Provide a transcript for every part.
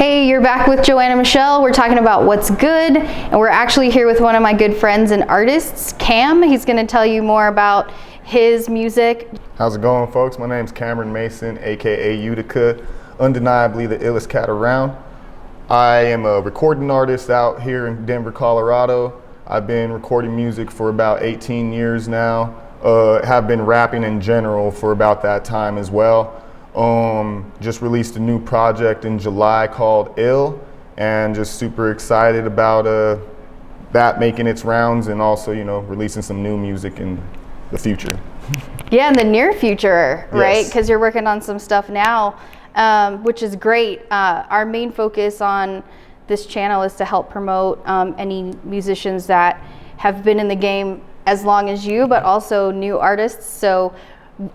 Hey, you're back with Joanna Michelle. We're talking about what's good, and we're actually here with one of my good friends and artists, Cam. He's going to tell you more about his music. How's it going, folks? My name's Cameron Mason, aka U.T.I.C.A, undeniably the illest cat around. I am a recording artist out here in Denver, Colorado. I've been recording music for about 18 years now. Have been rapping in general for about that time as well. Just released a new project in July called Ill, and just super excited about that making its rounds, and also, you know, releasing some new music in the future. Yeah, in the near future, right? Yes. Because you're working on some stuff now, which is great. Our main focus on this channel is to help promote any musicians that have been in the game as long as you, but also new artists. So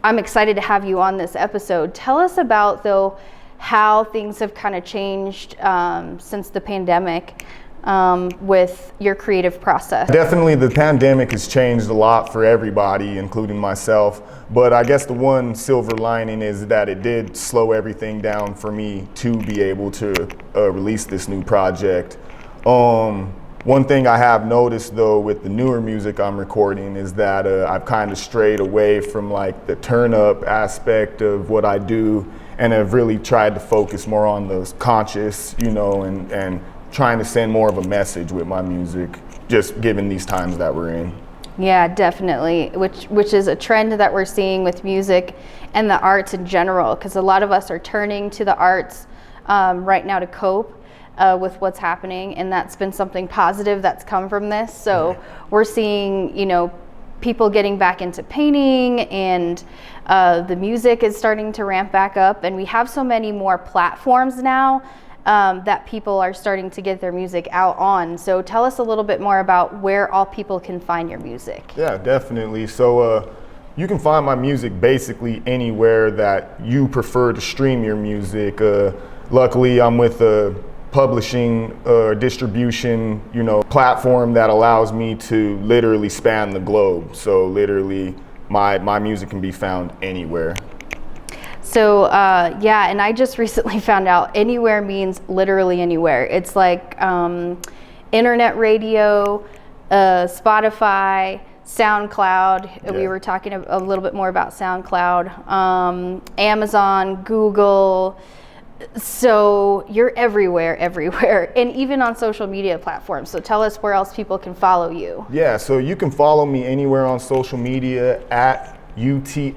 I'm excited to have you on this episode. Tell us about, though, how things have kind of changed since the pandemic with your creative process. Definitely the pandemic has changed a lot for everybody, including myself. But I guess the one silver lining is that it did slow everything down for me to be able to release this new project. One thing I have noticed, though, with the newer music I'm recording is that I've kind of strayed away from like the turn up aspect of what I do, and have really tried to focus more on the conscious, you know, and trying to send more of a message with my music, just given these times that we're in. Yeah, definitely, which is a trend that we're seeing with music and the arts in general, because a lot of us are turning to the arts right now to cope with what's happening, and that's been something positive that's come from this. So we're seeing, you know, people getting back into painting, and the music is starting to ramp back up, and we have so many more platforms now that people are starting to get their music out on. So tell us a little bit more about where all people can find your music. Yeah, definitely. So you can find my music basically anywhere that you prefer to stream your music. Luckily, I'm with a publishing distribution, you know, platform that allows me to literally span the globe. So literally my music can be found anywhere. So yeah, and I just recently found out anywhere means literally anywhere. It's like internet radio, Spotify, SoundCloud. Yeah. We were talking a little bit more about SoundCloud, Amazon, Google. So you're everywhere, and even on social media platforms. So tell us where else people can follow you. Yeah, so you can follow me anywhere on social media at U.T.I.C.A_SME.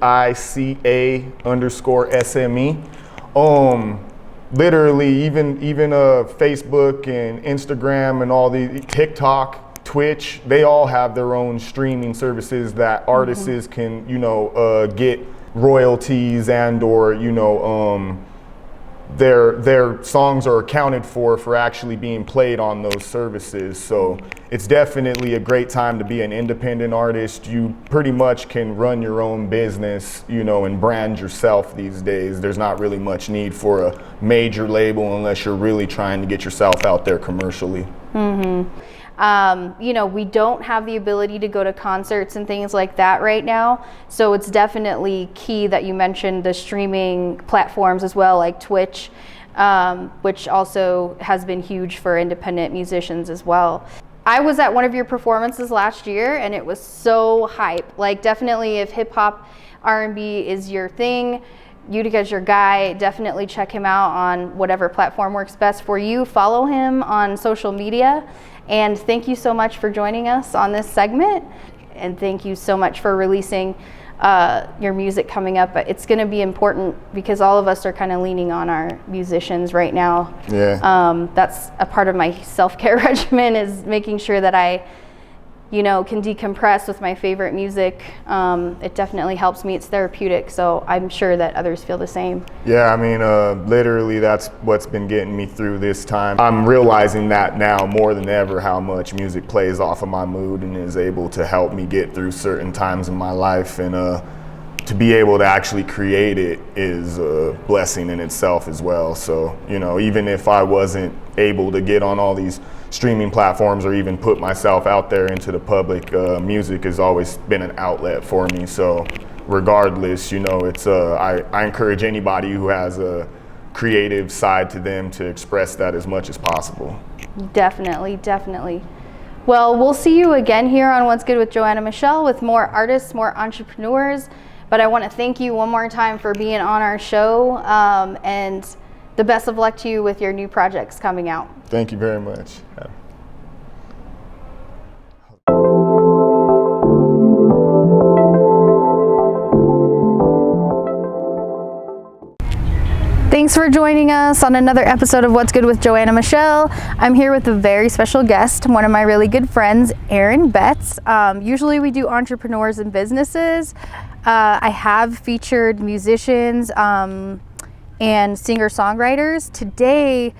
Literally, even Facebook and Instagram and all the TikTok, Twitch, they all have their own streaming services that artists can, you know, get royalties and or, you know, their songs are accounted for actually being played on those services. So it's definitely a great time to be an independent artist. You pretty much can run your own business, you know, and brand yourself these days. There's not really much need for a major label unless you're really trying to get yourself out there commercially. You know, we don't have the ability to go to concerts and things like that right now. So it's definitely key that you mentioned the streaming platforms as well, like Twitch, which also has been huge for independent musicians as well. I was at one of your performances last year, and it was so hype. Like, definitely if hip hop, R&B is your thing, U.T.I.C.A's your guy. Definitely check him out on whatever platform works best for you. Follow him on social media. And thank you so much for joining us on this segment. And thank you so much for releasing your music coming up. It's going to be important because all of us are kind of leaning on our musicians right now. Yeah. That's a part of my self-care regimen, is making sure that I, you know, can decompress with my favorite music. It definitely helps me. It's therapeutic, so I'm sure that others feel the same. Yeah, I mean, literally that's what's been getting me through this time. I'm realizing that now more than ever, how much music plays off of my mood and is able to help me get through certain times in my life. And to be able to actually create it is a blessing in itself as well. So, you know, even if I wasn't able to get on all these streaming platforms or even put myself out there into the public, music has always been an outlet for me. So regardless, you know, it's I encourage anybody who has a creative side to them to express that as much as possible. Definitely, definitely. Well, we'll see you again here on What's Good with Joanna Michelle with more artists, more entrepreneurs. But I want to thank you one more time for being on our show, and the best of luck to you with your new projects coming out. Thank you very much. Thanks for joining us on another episode of What's Good with Joanna Michelle. I'm here with a very special guest, one of my really good friends, Betz. Usually we do entrepreneurs and businesses. I have featured musicians and singer-songwriters. Today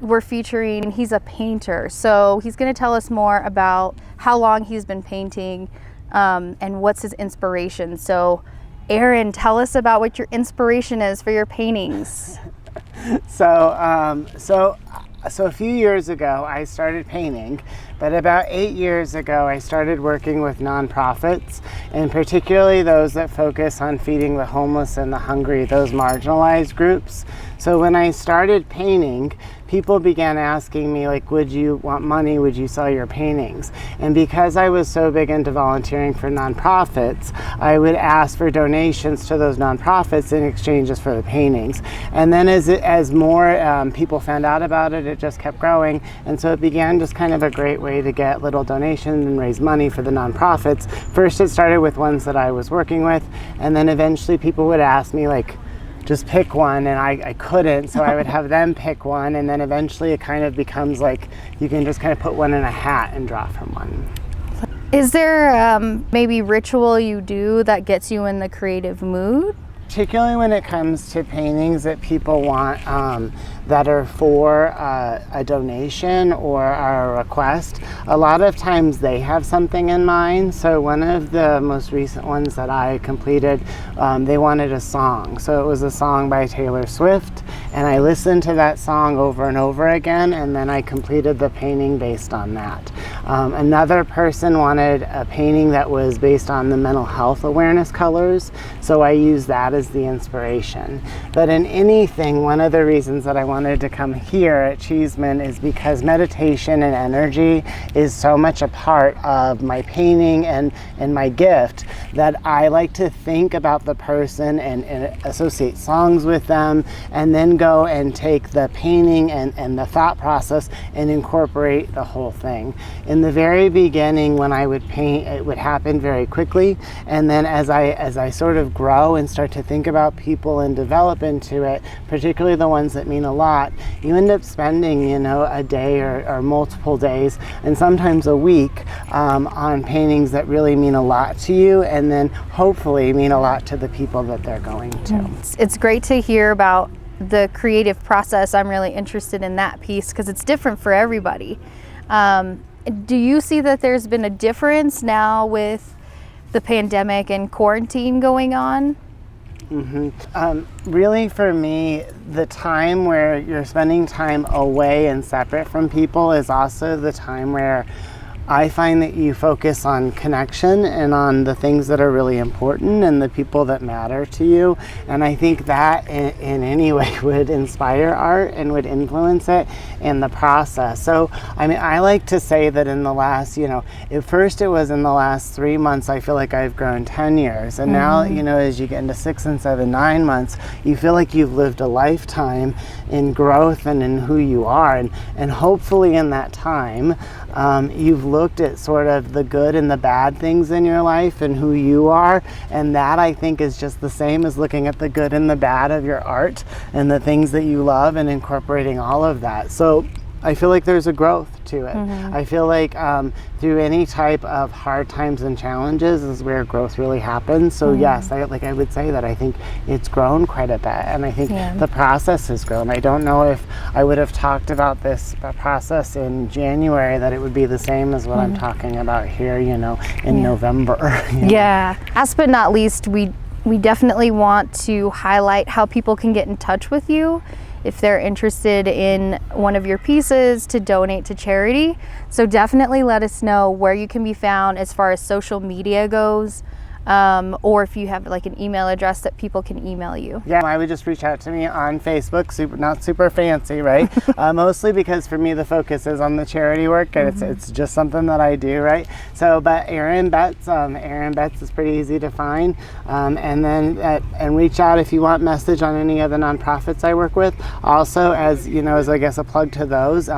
we're featuring, he's a painter. So he's going to tell us more about how long he's been painting and what's his inspiration. So Aaron, tell us about what your inspiration is for your paintings. So a few years ago, I started painting, but about 8 years ago, I started working with nonprofits, and particularly those that focus on feeding the homeless and the hungry, those marginalized groups. So when I started painting, people began asking me, like, would you want money? Would you sell your paintings? And because I was so big into volunteering for nonprofits, I would ask for donations to those nonprofits in exchanges for the paintings. And then as more people found out about it, it just kept growing. And so it began just kind of a great way to get little donations and raise money for the nonprofits. First, it started with ones that I was working with, and then eventually people would ask me, like, just pick one, and I couldn't, so I would have them pick one, and then eventually it kind of becomes like you can just kind of put one in a hat and draw from one. Is there maybe ritual you do that gets you in the creative mood? Particularly when it comes to paintings that people want that are for a donation or a request, a lot of times they have something in mind. So one of the most recent ones that I completed, they wanted a song. So it was a song by Taylor Swift, and I listened to that song over and over again, and then I completed the painting based on that. Another person wanted a painting that was based on the mental health awareness colors, so I used that as the inspiration. But in anything, one of the reasons that I wanted to come here at Cheeseman is because meditation and energy is so much a part of my painting and my gift that I like to think about the person and associate songs with them, and then go and take the painting and the thought process and incorporate the whole thing. In the very beginning, when I would paint, it would happen very quickly, and then as I sort of grow and start to think about people and develop into it, particularly the ones that mean a lot, you end up spending, a day or multiple days, and sometimes a week on paintings that really mean a lot to you, and then hopefully mean a lot to the people that they're going to. It's great to hear about the creative process. I'm really interested in that piece because it's different for everybody. Do you see that there's been a difference now with the pandemic and quarantine going on? Really, for me, the time where you're spending time away and separate from people is also the time where I find that you focus on connection and on the things that are really important and the people that matter to you. And I think that in any way would inspire art and would influence it in the process. So, I like to say that in the last, at first it was in the last 3 months, I feel like I've grown 10 years. And now, as you get into 6 and 7, 9 months, you feel like you've lived a lifetime in growth and in who you are. And hopefully in that time, you've looked at sort of the good and the bad things in your life and who you are, and that I think is just the same as looking at the good and the bad of your art and the things that you love and incorporating all of that. So I feel like there's a growth to it. I feel like through any type of hard times and challenges is where growth really happens. So yes, I would say that I think it's grown quite a bit, and I think the process has grown. I don't know if I would have talked about this process in January that it would be the same as what I'm talking about here, in November. Yeah. Last but not least, we definitely want to highlight how people can get in touch with you if they're interested in one of your pieces to donate to charity. So definitely let us know where you can be found as far as social media goes. or if you have like an email address that people can email you. Yeah, I would just reach out to me on Facebook, not super fancy, right? Mostly because for me the focus is on the charity work, and it's just something that I do, right? So, but Erin Betz is pretty easy to find, and then and reach out if you want message on any of the nonprofits I work with. Also, as you know, as I guess a plug to those,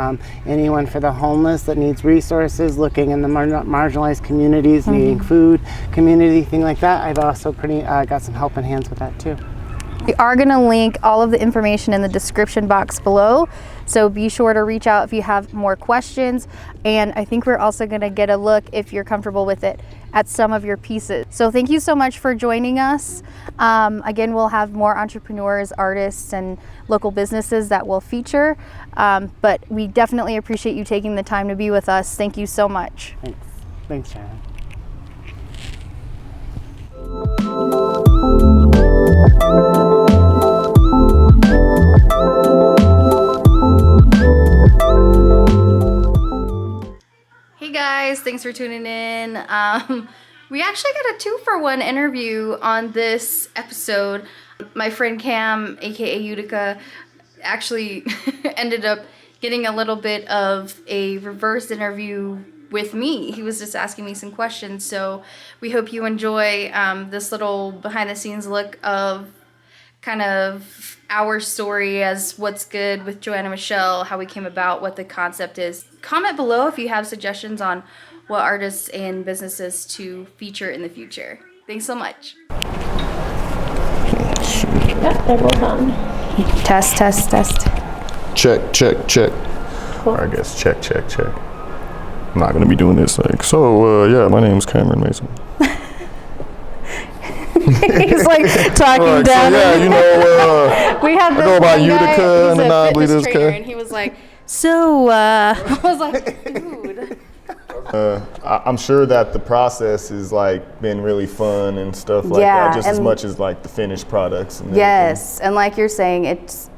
anyone for the homeless that needs resources, looking in the marginalized communities, needing food, community, thing like that. I've also got some helping hands with that too. We are going to link all of the information in the description box below, so be sure to reach out if you have more questions. And I think we're also going to get a look, if you're comfortable with it, at some of your pieces. So thank you so much for joining us. Again, we'll have more entrepreneurs, artists, and local businesses that we'll feature, but we definitely appreciate you taking the time to be with us. Thank you so much. Thanks Shannon. Hey guys, thanks for tuning in. We actually got a 2-for-1 interview on this episode. My friend Cam, aka U.T.I.C.A, actually ended up getting a little bit of a reverse interview with me. He was just asking me some questions, so we hope you enjoy this little behind the scenes look of kind of our story as what's good with Joanna Michelle, how we came about, what the concept is. Comment below if you have suggestions on what artists and businesses to feature in the future. Thanks so much. Yep, they're both on. Test. Check. Cool. I guess check. I'm not gonna be doing this like, so yeah, my name's Cameron Mason. He's like talking down. So, yeah, you know, we have this I know about one guy, U.T.I.C.A, he's a Undeniably, fitness this trainer, guy. and he was like, so, I was like, dude. I'm sure that the process has like been really fun and stuff like that, just as much as like the finished products. And yes, and like you're saying, it's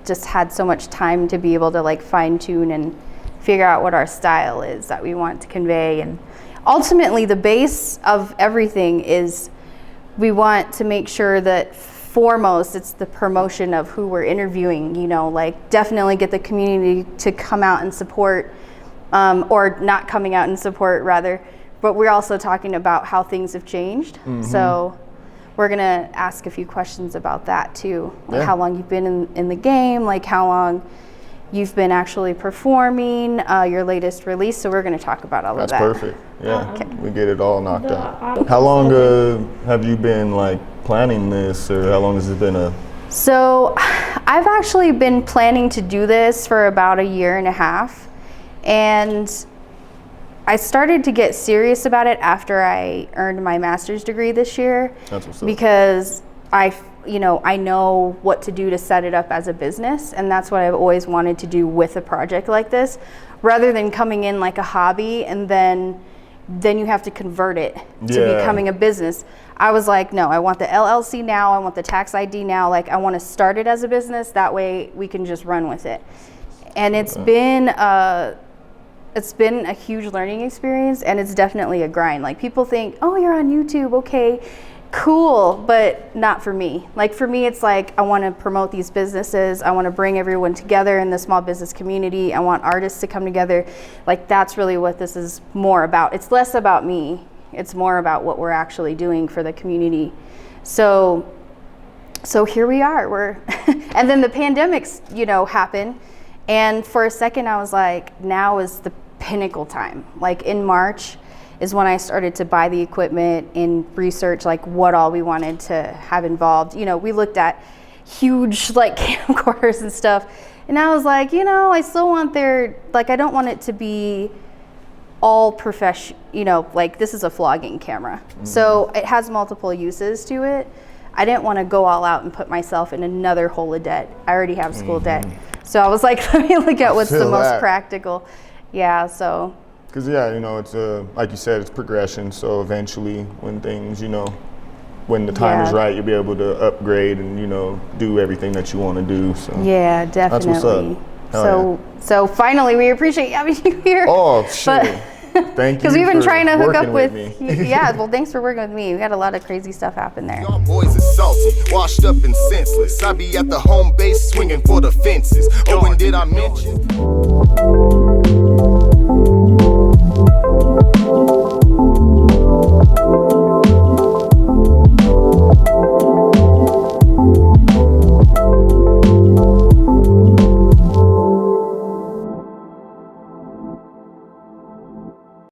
just had so much time to be able to like fine tune and figure out what our style is that we want to convey. And ultimately, the base of everything is we want to make sure that foremost it's the promotion of who we're interviewing, you know, like definitely get the community to come out and support, or not coming out and support rather, but we're also talking about how things have changed. So we're gonna ask a few questions about that too, like how long you've been in the game, like how long you've been actually performing, your latest release. So we're gonna talk about all of that. That's perfect. Yeah, we get it all knocked out. How long have you been like planning this, or how long has it been So I've actually been planning to do this for about 1.5 years, and I started to get serious about it after I earned my master's degree this year. That's what's up. Because I know what to do to set it up as a business, and that's what I've always wanted to do with a project like this, rather than coming in like a hobby and then you have to convert it to becoming a business. I was like, no, I want the LLC now, I want the tax ID now, like I want to start it as a business, that way we can just run with it. And it's been a huge learning experience, and it's definitely a grind. Like people think, oh, you're on YouTube, okay, cool, but not for me. Like for me, it's like I want to promote these businesses, I want to bring everyone together in the small business community, I want artists to come together. Like that's really what this is more about. It's less about me, it's more about what we're actually doing for the community. So here we are, and then the pandemics, happen, and for a second I was like, now is the pinnacle time. Like in March is when I started to buy the equipment and research like what all we wanted to have involved. We looked at huge like camcorders and stuff, and I was like, I still want I don't want it to be all professional, like this is a vlogging camera. So it has multiple uses to it. I didn't want to go all out and put myself in another hole of debt. I already have school debt. So I was like, let me look at what's the most practical. Yeah, so. Because it's like you said, it's progression. So eventually, when things, when the time is right, you'll be able to upgrade and do everything that you want to do. So yeah, definitely. That's what's up. So finally, we appreciate having you here. Oh shit! Thank you. Because we've been for trying to hook up working with, me. yeah, well, thanks for working with me. We got a lot of crazy stuff happen there. Y'all boys are salty, washed up and senseless. I be at the home base swinging for the fences. Oh, and did I mention?